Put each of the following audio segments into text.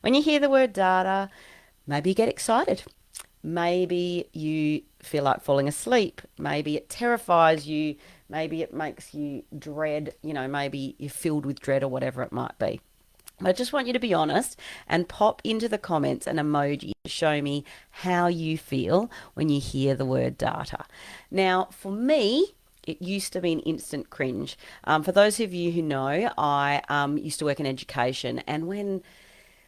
When you hear the word data, maybe you get excited. Maybe you feel like falling asleep. Maybe it terrifies you. Maybe it makes you dread, maybe you're filled with dread or whatever it might be. I just want you to be honest and pop into the comments an emoji to show me how you feel when you hear the word data. Now, for me, it used to be an instant cringe. For those of you who know, I used to work in education, and when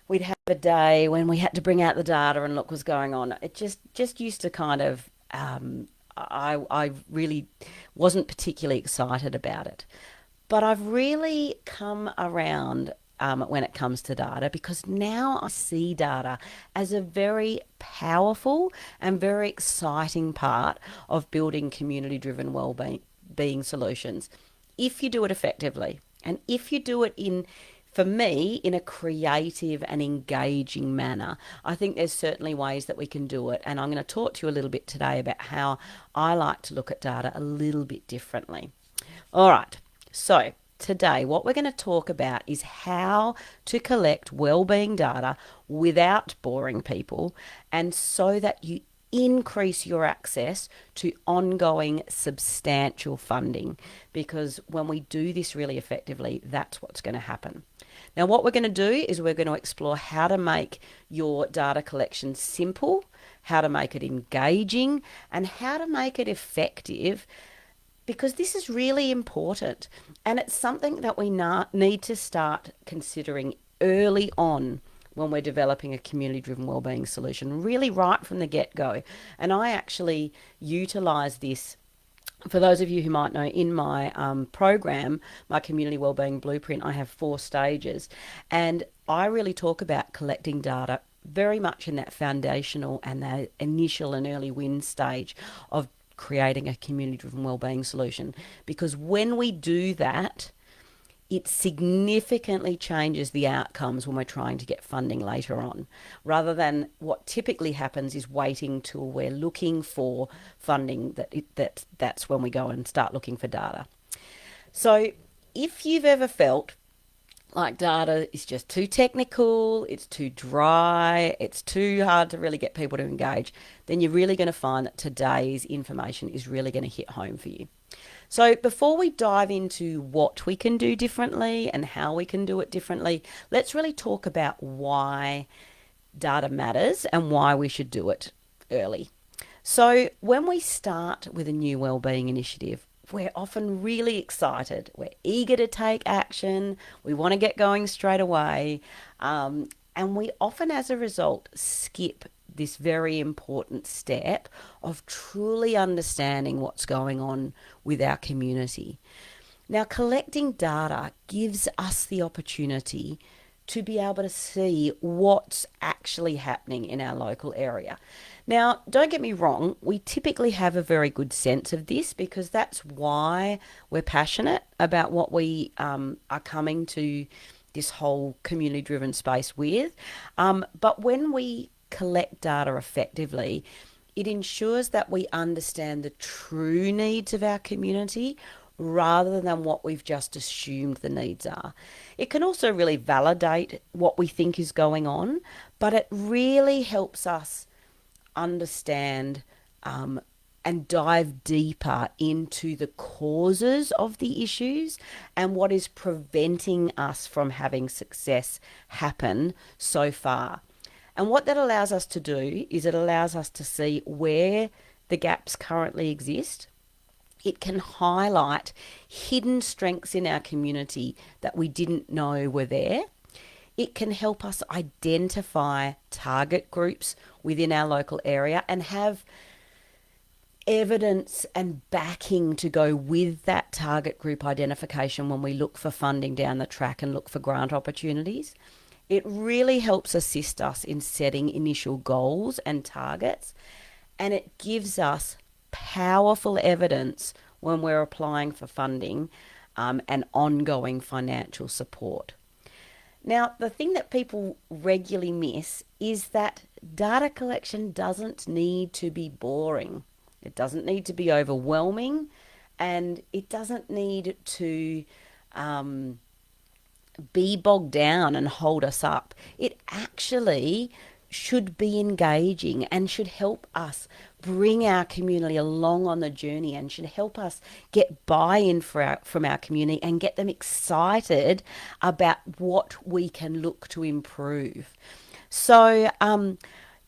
we'd have a day when we had to bring out the data and look what's going on, it just used to kind of I really wasn't particularly excited about it. But I've really come around when it comes to data, because now I see data as a very powerful and very exciting part of building community driven well-being solutions if you do it effectively, and if you do it in, for me, in a creative and engaging manner. I think there's certainly ways that we can do it, and I'm going to talk to you a little bit today about how I like to look at data a little bit differently. All right, so today what we're going to talk about is how to collect well-being data without boring people, and so that you increase your access to ongoing substantial funding, because when we do this really effectively, that's what's going to happen. Now, what we're going to do is we're going to explore how to make your data collection simple, how to make it engaging, and how to make it effective, because this is really important, and it's something that we need to start considering early on when we're developing a community driven wellbeing solution, really right from the get go. And I actually utilize this. For those of you who might know, in my program, my community wellbeing blueprint, I have 4 stages, and I really talk about collecting data very much in that foundational and that initial and early win stage of creating a community driven wellbeing solution. Because when we do that, it significantly changes the outcomes when we're trying to get funding later on, rather than what typically happens is waiting till we're looking for funding. That's when we go and start looking for data. So if you've ever felt like data is just too technical, it's too dry, it's too hard to really get people to engage, then you're really going to find that today's information is really going to hit home for you. So before we dive into what we can do differently and how we can do it differently, let's really talk about why data matters and why we should do it early. So when we start with a new wellbeing initiative, we're often really excited. We're eager to take action. We want to get going straight away. And we often, as a result, skip this very important step of truly understanding what's going on with our community. Now, collecting data gives us the opportunity to be able to see what's actually happening in our local area. Now, don't get me wrong, we typically have a very good sense of this, because that's why we're passionate about what we are coming to this whole community driven space with. But when we collect data effectively, it ensures that we understand the true needs of our community rather than what we've just assumed the needs are. It can also really validate what we think is going on, but it really helps us understand and dive deeper into the causes of the issues and what is preventing us from having success happen so far. And what that allows us to do is it allows us to see where the gaps currently exist. It can highlight hidden strengths in our community that we didn't know were there. It can help us identify target groups within our local area and have evidence and backing to go with that target group identification when we look for funding down the track and look for grant opportunities. It really helps assist us in setting initial goals and targets, and it gives us powerful evidence when we're applying for funding and ongoing financial support. Now, the thing that people regularly miss is that data collection doesn't need to be boring. It doesn't need to be overwhelming, and it doesn't need to be bogged down and hold us up. It actually should be engaging and should help us bring our community along on the journey and should help us get buy-in from our community and get them excited about what we can look to improve. So,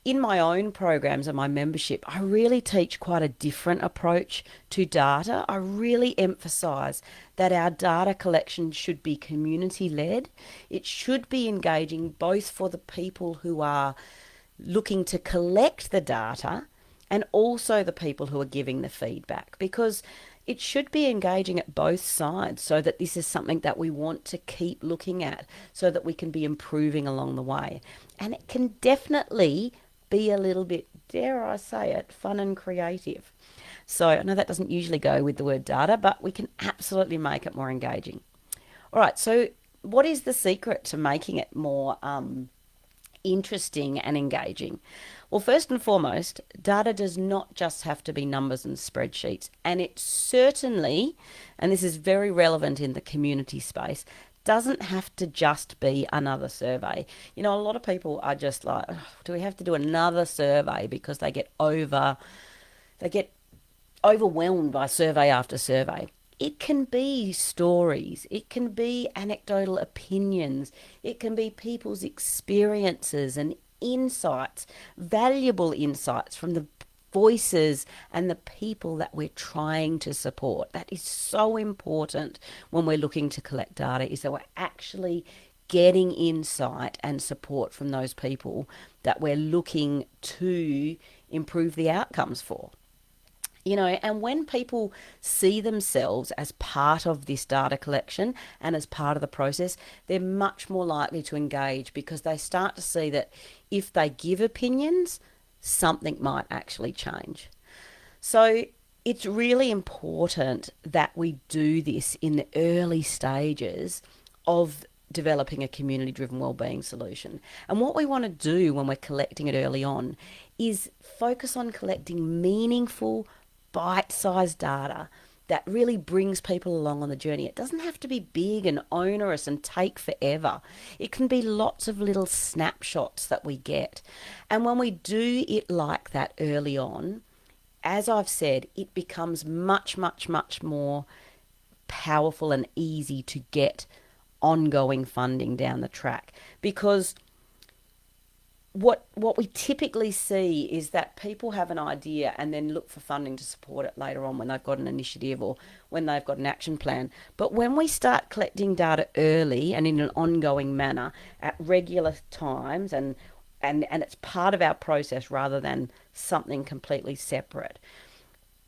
in my own programs and my membership, I really teach quite a different approach to data. I really emphasize that our data collection should be community led. It should be engaging both for the people who are looking to collect the data and also the people who are giving the feedback, because it should be engaging at both sides so that this is something that we want to keep looking at so that we can be improving along the way. And it can definitely be a little bit, dare I say it, fun and creative. So I know that doesn't usually go with the word data, but we can absolutely make it more engaging. All right, so what is the secret to making it more interesting and engaging? Well, first and foremost, data does not just have to be numbers and spreadsheets. And it certainly, and this is very relevant in the community space, doesn't have to just be another survey. You know, a lot of people are just like, oh, do we have to do another survey, because they get overwhelmed by survey after survey. It can be stories, it can be anecdotal opinions, it can be people's experiences and insights, valuable insights from the voices and the people that we're trying to support. That is so important when we're looking to collect data, is that we're actually getting insight and support from those people that we're looking to improve the outcomes for. You know, and when people see themselves as part of this data collection and as part of the process, they're much more likely to engage, because they start to see that if they give opinions, something might actually change. So it's really important that we do this in the early stages of developing a community-driven wellbeing solution. And what we want to do when we're collecting it early on is focus on collecting meaningful, bite-sized data that really brings people along on the journey. It doesn't have to be big and onerous and take forever. It can be lots of little snapshots that we get. And when we do it like that early on, as I've said, it becomes much, much, much more powerful and easy to get ongoing funding down the track. Because what we typically see is that people have an idea and then look for funding to support it later on when they've got an initiative or when they've got an action plan. But when we start collecting data early and in an ongoing manner at regular times, and it's part of our process rather than something completely separate,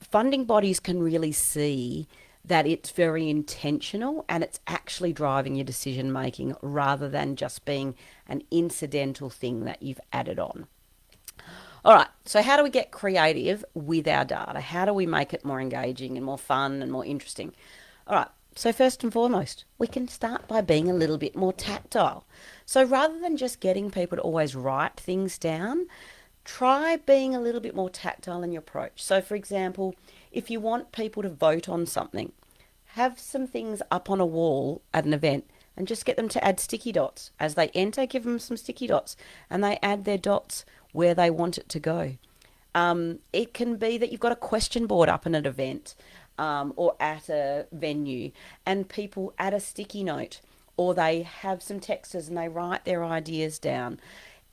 funding bodies can really see that it's very intentional and it's actually driving your decision making rather than just being an incidental thing that you've added on. All right, so how do we get creative with our data? How do we make it more engaging and more fun and more interesting? All right, so first and foremost, we can start by being a little bit more tactile. So rather than just getting people to always write things down, try being a little bit more tactile in your approach. So for example, if you want people to vote on something, have some things up on a wall at an event and just get them to add sticky dots. As they enter, give them some sticky dots and they add their dots where they want it to go. It can be that you've got a question board up in an event or at a venue and people add a sticky note, or they have some texters and they write their ideas down.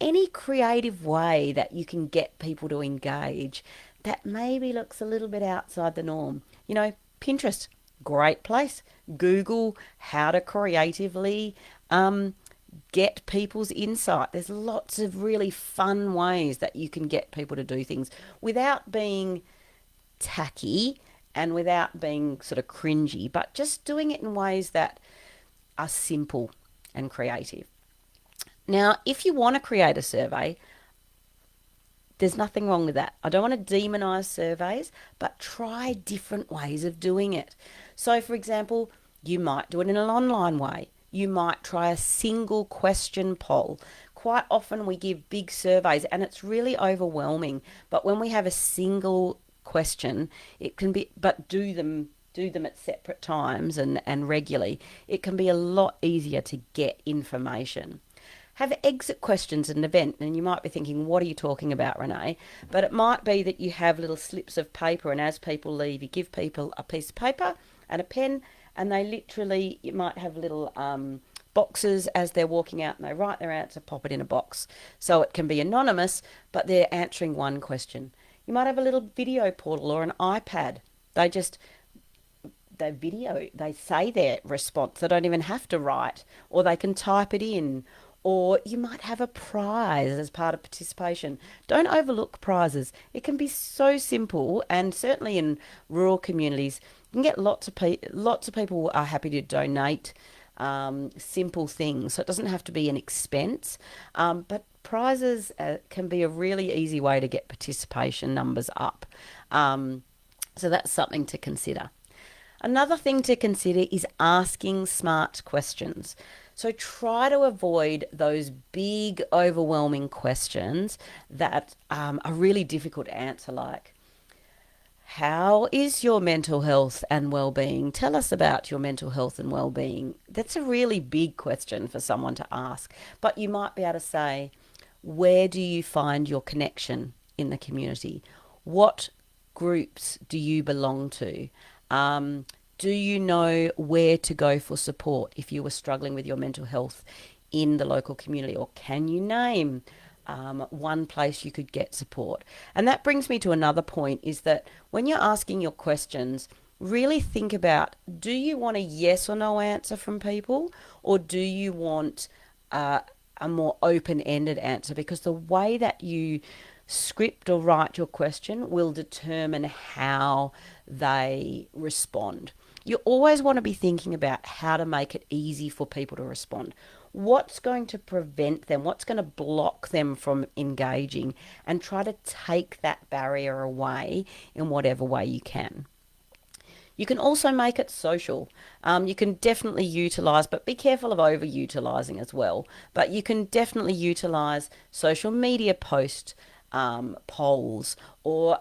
Any creative way that you can get people to engage that maybe looks a little bit outside the norm. You know, Pinterest, great place. Google how to creatively get people's insight. There's lots of really fun ways that you can get people to do things without being tacky and without being sort of cringy, but just doing it in ways that are simple and creative. Now, if you want to create a survey, there's nothing wrong with that. I don't want to demonize surveys, but try different ways of doing it. So, for example, you might do it in an online way. You might try a single question poll. Quite often we give big surveys and it's really overwhelming. But when we have a single question, it can be, but do them do them at separate times and regularly, it can be a lot easier to get information. Have exit questions at an event, and you might be thinking, what are you talking about, Renee? But it might be that you have little slips of paper, and as people leave, you give people a piece of paper and a pen, and they literally, you might have little boxes as they're walking out, and they write their answer, pop it in a box. So it can be anonymous, but they're answering one question. You might have a little video portal or an iPad. They just they say their response. They don't even have to write, or they can type it in. Or you might have a prize as part of participation. Don't overlook prizes. It can be so simple, and certainly in rural communities, you can get lots of people are happy to donate simple things. So it doesn't have to be an expense, but prizes can be a really easy way to get participation numbers up. So that's something to consider. Another thing to consider is asking smart questions. So try to avoid those big, overwhelming questions that are really difficult to answer, like, how is your mental health and well-being? Tell us about your mental health and well-being. That's a really big question for someone to ask. But you might be able to say, where do you find your connection in the community? What groups do you belong to? Do you know where to go for support if you were struggling with your mental health in the local community? Or can you name one place you could get support? And that brings me to another point, is that when you're asking your questions, really think about, do you want a yes or no answer from people, or do you want a more open-ended answer? Because the way that you script or write your question will determine how they respond. You always want to be thinking about how to make it easy for people to respond. What's going to prevent them? What's going to block them from engaging? And try to take that barrier away in whatever way you can. You can also make it social. You can definitely utilise, but be careful of over-utilising as well. But you can definitely utilise social media posts, polls, or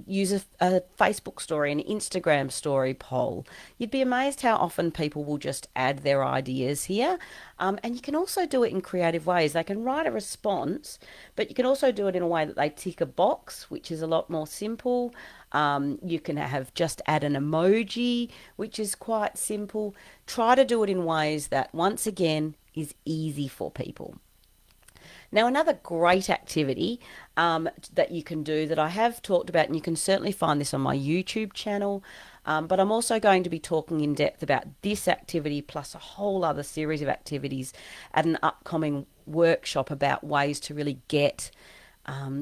use a Facebook story, an Instagram story poll. You'd be amazed how often people will just add their ideas here. And you can also do it in creative ways. They can write a response, but you can also do it in a way that they tick a box, which is a lot more simple. You can have just add an emoji, which is quite simple. Try to do it in ways that, once again, is easy for people. Now, another great activity that you can do that I have talked about, and you can certainly find this on my YouTube channel, but I'm also going to be talking in depth about this activity plus a whole other series of activities at an upcoming workshop about ways to really get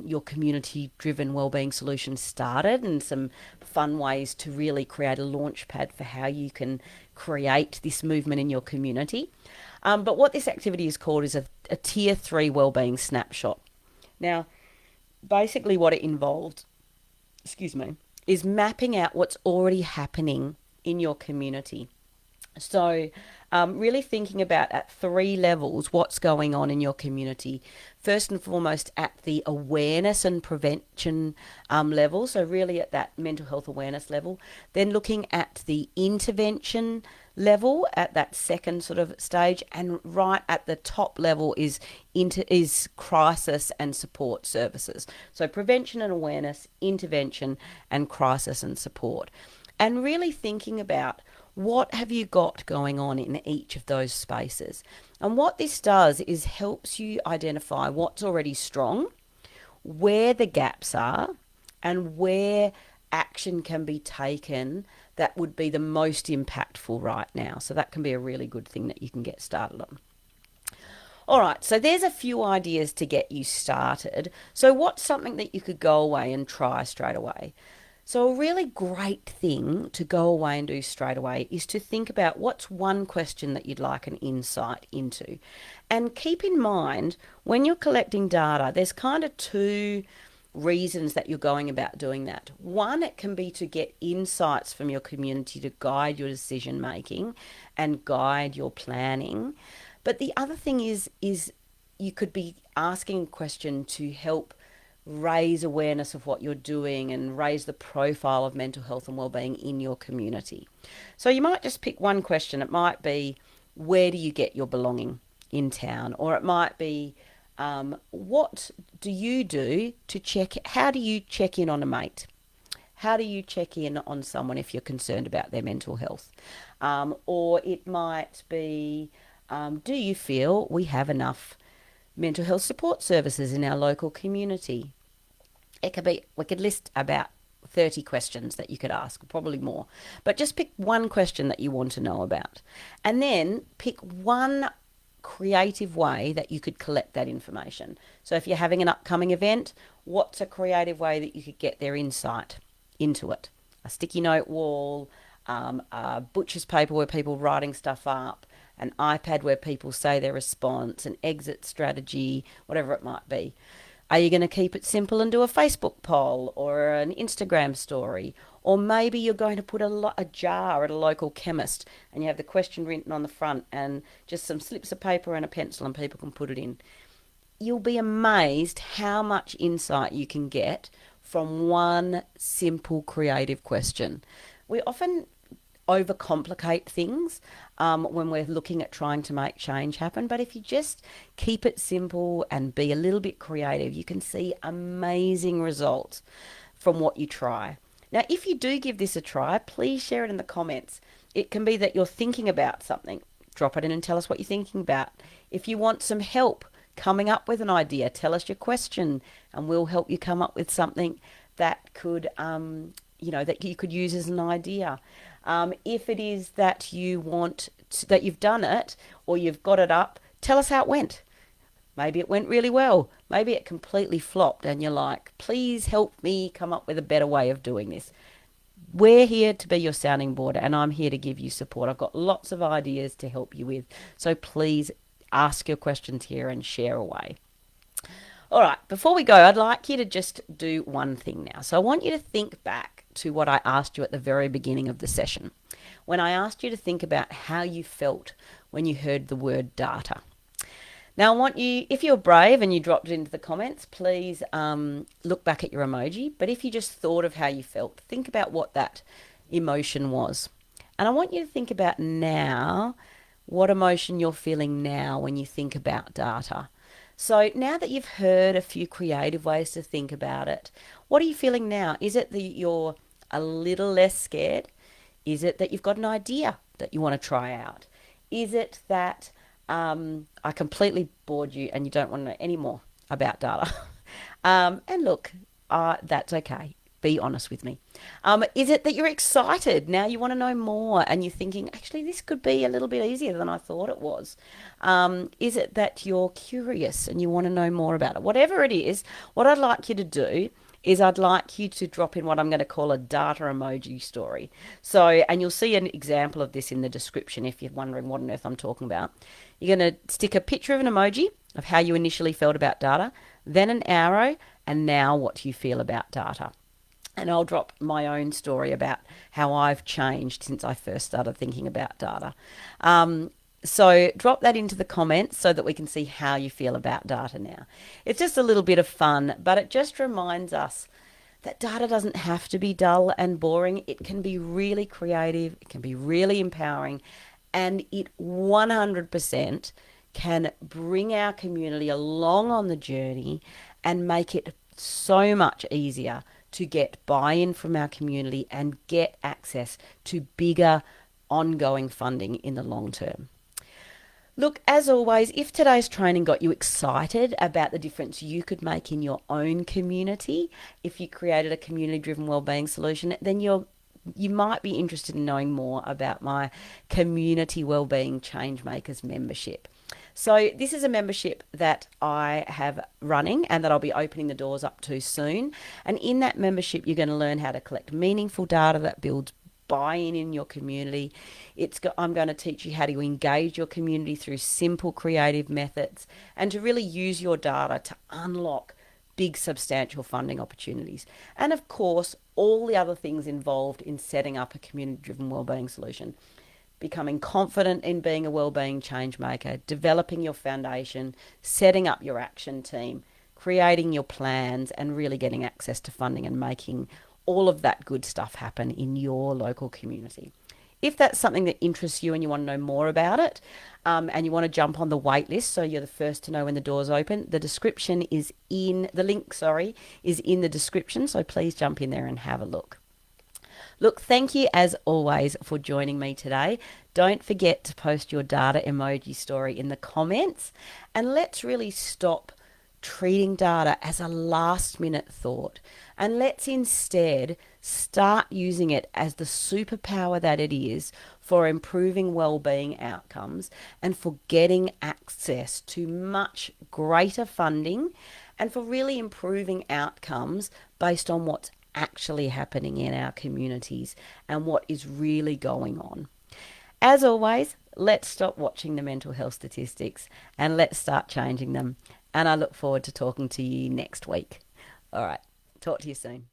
your community-driven wellbeing solutions started, and some fun ways to really create a launch pad for how you can create this movement in your community. But what this activity is called is a Tier 3 wellbeing snapshot. Now, basically what it involved, is mapping out what's already happening in your community. So really thinking about, at 3 levels, what's going on in your community. First and foremost, at the awareness and prevention level, so really at that mental health awareness level. Then looking at the intervention level at that second sort of stage, and right at the top level is crisis and support services. So prevention and awareness, intervention, and crisis and support. And really thinking about, what have you got going on in each of those spaces? And what this does is helps you identify what's already strong, where the gaps are, and where action can be taken that would be the most impactful right now. So that can be a really good thing that you can get started on. All right, so there's a few ideas to get you started. So what's something that you could go away and try straight away? So a really great thing to go away and do straight away is to think about, what's one question that you'd like an insight into. And keep in mind, when you're collecting data, there's kind of 2 reasons that you're going about doing that. One, it can be to get insights from your community to guide your decision making and guide your planning. But the other thing is you could be asking a question to help raise awareness of what you're doing and raise the profile of mental health and wellbeing in your community. So you might just pick one question. It might be, where do you get your belonging in town? Or it might be, what do you do to check, how do you check in on a mate? How do you check in on someone if you're concerned about their mental health? Or it might be, do you feel we have enough mental health support services in our local community? It could be, we could list about 30 questions that you could ask, probably more. But just pick one question that you want to know about. And then pick one creative way that you could collect that information. So if you're having an upcoming event, what's a creative way that you could get their insight into it? A sticky note wall, a butcher's paper where people writing stuff up, an iPad where people say their response, an exit strategy, whatever it might be. Are you going to keep it simple and do a Facebook poll or an Instagram story? Or maybe you're going to put a jar at a local chemist and you have the question written on the front and just some slips of paper and a pencil and people can put it in. You'll be amazed how much insight you can get from one simple creative question. We often overcomplicate things when we're looking at trying to make change happen. But if you just keep it simple and be a little bit creative, you can see amazing results from what you try. Now, if you do give this a try, please share it in the comments. It can be that you're thinking about something. Drop it in and tell us what you're thinking about. If you want some help coming up with an idea, tell us your question and we'll help you come up with something that could, that you could use as an idea. If it is that you want that you've done it or you've got it up, tell us how it went. Maybe it went really well. Maybe it completely flopped and you're like, please help me come up with a better way of doing this. We're here to be your sounding board and I'm here to give you support. I've got lots of ideas to help you with. So please ask your questions here and share away. All right, before we go, I'd like you to just do one thing now. So I want you to think back to what I asked you at the very beginning of the session, when I asked you to think about how you felt when you heard the word data. Now, I want you, if you're brave and you dropped it into the comments, please look back at your emoji. But if you just thought of how you felt, think about what that emotion was. And I want you to think about now, what emotion you're feeling now when you think about data. So now that you've heard a few creative ways to think about it, what are you feeling now? Is it that you're a little less scared? Is it that you've got an idea that you want to try out? Is it that I completely bored you and you don't want to know any more about data? And look, that's okay. Be honest with me. Is it that you're excited? Now you want to know more and you're thinking, actually, this could be a little bit easier than I thought it was. Is it that you're curious and you want to know more about it? Whatever it is, what I'd like you to do is I'd like you to drop in what I'm going to call a data emoji story. So, and you'll see an example of this in the description if you're wondering what on earth I'm talking about. You're going to stick a picture of an emoji of how you initially felt about data, then an arrow, and now what you feel about data. And I'll drop my own story about how I've changed since I first started thinking about data. So drop that into the comments so that we can see how you feel about data now. It's just a little bit of fun, but it just reminds us that data doesn't have to be dull and boring. It can be really creative. It can be really empowering. And it 100% can bring our community along on the journey and make it so much easier to get buy-in from our community and get access to bigger ongoing funding in the long term. Look, as always, if today's training got you excited about the difference you could make in your own community, if you created a community-driven wellbeing solution, then you might be interested in knowing more about my Community Wellbeing Changemakers membership. So this is a membership that I have running and that I'll be opening the doors up to soon. And in that membership, you're going to learn how to collect meaningful data that builds buy-in in your community. I'm going to teach you how to engage your community through simple, creative methods and to really use your data to unlock big, substantial funding opportunities. And of course, all the other things involved in setting up a community-driven wellbeing solution. Becoming confident in being a wellbeing change maker, developing your foundation, setting up your action team, creating your plans, and really getting access to funding and making all of that good stuff happen in your local community. If that's something that interests you and you want to know more about it, and you want to jump on the wait list so you're the first to know when the doors open, the link, sorry, is in the description. So please jump in there and have a look. Look, thank you as always for joining me today. Don't forget to post your data emoji story in the comments, and let's really stop treating data as a last minute thought, and let's instead start using it as the superpower that it is for improving well-being outcomes and for getting access to much greater funding and for really improving outcomes based on what's actually happening in our communities and what is really going on. As always, let's stop watching the mental health statistics and let's start changing them. And I look forward to talking to you next week. All right, talk to you soon.